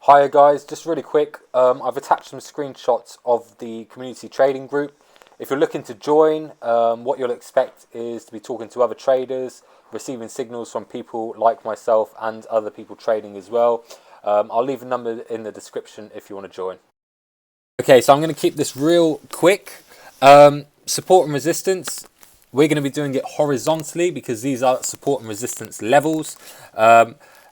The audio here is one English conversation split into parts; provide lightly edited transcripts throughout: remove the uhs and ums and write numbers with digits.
Hiya guys, just really quick, I've attached some screenshots of the community trading group. If you're looking to join, what you'll expect is to be talking to other traders, receiving signals from people like myself and other people trading as well. I'll leave a number in the description if you want to join. Okay, so I'm going to keep this real quick. Support and resistance, we're going to be doing it horizontally because these are support and resistance levels.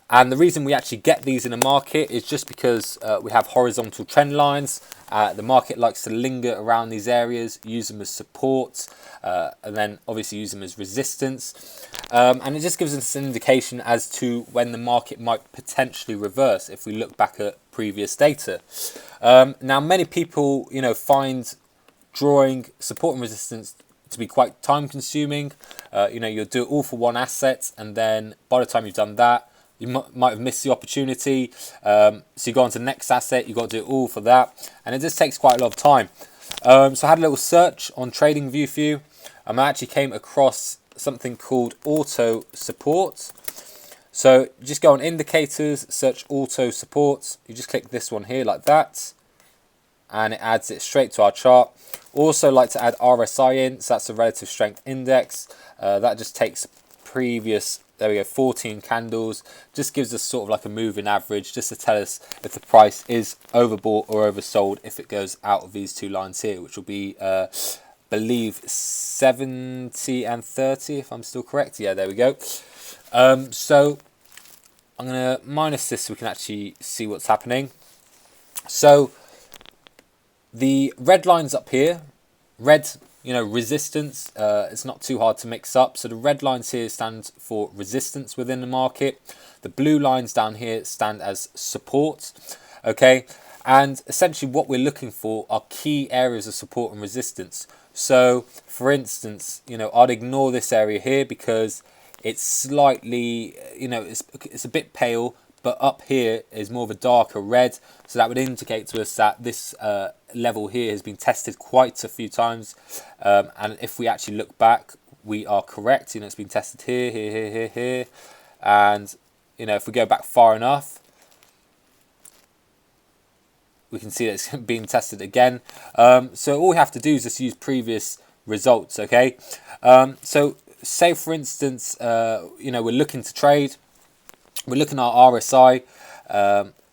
And the reason we actually get these in a market is just because we have horizontal trend lines. The market likes to linger around these areas, use them as support, and then obviously use them as resistance. And it just gives us an indication as to when the market might potentially reverse if we look back at previous data. Now, many people, find drawing support and resistance to be quite time consuming. You'll do it all for one asset, and then by the time you've done that, you might have missed the opportunity. So you go on to the next asset, you've got to do it all for that. And it just takes quite a lot of time. So I had a little search on TradingView for you. I actually came across something called auto support. So you just go on indicators, search auto support. You just click this one here like that. And it adds it straight to our chart. Also like to add RSI in. So that's the relative strength index. That just takes previous, there we go, 14 candles, just gives us sort of like a moving average just to tell us if the price is overbought or oversold if it goes out of these two lines here, which will be believe 70 and 30 if I'm still correct. Yeah, there we go. So I'm going to minus this so we can actually see what's happening. So the red lines up here, red, resistance, it's not too hard to mix up. So the red lines here stand for resistance within the market. The blue lines down here stand as support. Okay, and essentially what we're looking for are key areas of support and resistance. So for instance, I'd ignore this area here because it's slightly, it's a bit pale, but up here is more of a darker red. So that would indicate to us that this level here has been tested quite a few times. And if we actually look back, we are correct. It's been tested here, here, here, here, here. And, if we go back far enough, we can see that it's being tested again. So all we have to do is just use previous results, okay? So say, for instance, we're looking to trade. We're looking at our RSI.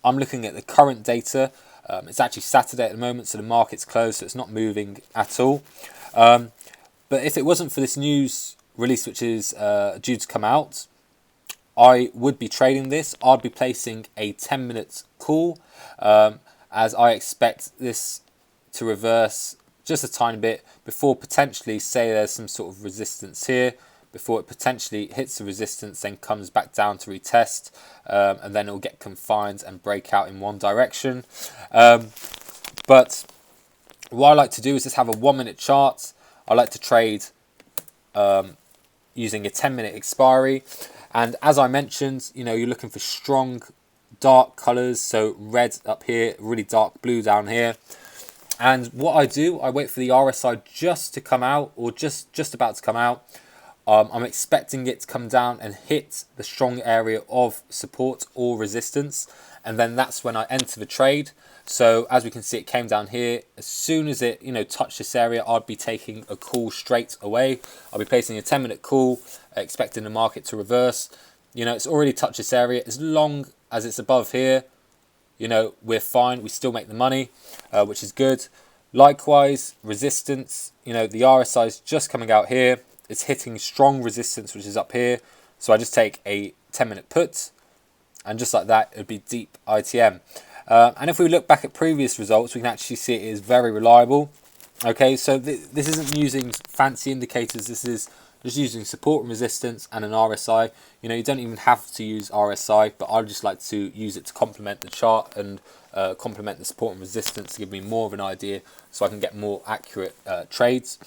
I'm looking at the current data. It's actually Saturday at the moment, so the market's closed, so it's not moving at all. But if it wasn't for this news release, which is due to come out, I would be trading this. I'd be placing a 10-minute call, as I expect this to reverse just a tiny bit before potentially, say there's some sort of resistance here, before it potentially hits the resistance, then comes back down to retest, and then it will get confined and break out in one direction. But what I like to do is just have a 1-minute chart. I like to trade using a 10-minute expiry. And as I mentioned, you're looking for strong, dark colors. So red up here, really dark blue down here. And what I do, I wait for the RSI just to come out, or just about to come out. I'm expecting it to come down and hit the strong area of support or resistance, and then that's when I enter the trade. So as we can see, it came down here. As soon as it touched this area, I'd be taking a call straight away. I'll be placing a 10-minute call, expecting the market to reverse. It's already touched this area. As long as it's above here, we're fine. We still make the money, which is good. Likewise, resistance, the RSI is just coming out here. It's hitting strong resistance, which is up here. So I just take a 10-minute put, and just like that, it would be deep ITM. And if we look back at previous results, we can actually see it is very reliable. Okay, so this isn't using fancy indicators. This is just using support and resistance and an RSI. You don't even have to use RSI, but I just like to use it to complement the chart and complement the support and resistance to give me more of an idea so I can get more accurate trades.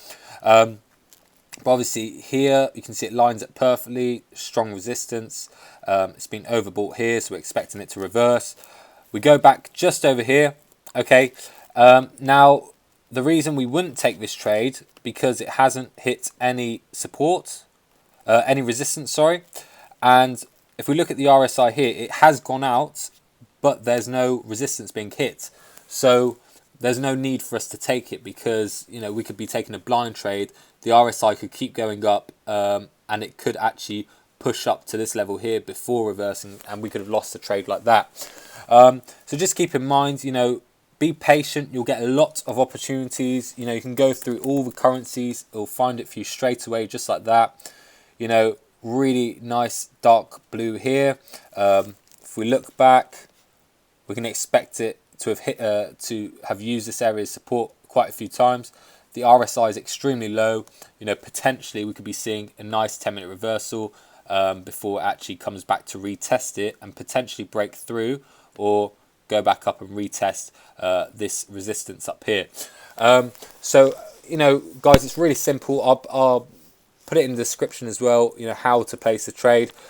But obviously here you can see it lines up perfectly, strong resistance. It's been overbought here, so we're expecting it to reverse. We go back just over here. Okay, now the reason we wouldn't take this trade because it hasn't hit any support, any resistance, sorry. And if we look at the RSI here, it has gone out, but there's no resistance being hit. So there's no need for us to take it, because we could be taking a blind trade. The RSI could keep going up, and it could actually push up to this level here before reversing, and we could have lost the trade like that. So just keep in mind, be patient. You'll get a lot of opportunities. You can go through all the currencies. It'll find it for you straight away, just like that. Really nice dark blue here. If we look back, we can expect it to have hit, to have used this area as support quite a few times. The RSI is extremely low. Potentially we could be seeing a nice 10-minute reversal before it actually comes back to retest it and potentially break through, or go back up and retest this resistance up here. So guys, it's really simple. I'll put it in the description as well, how to place a trade.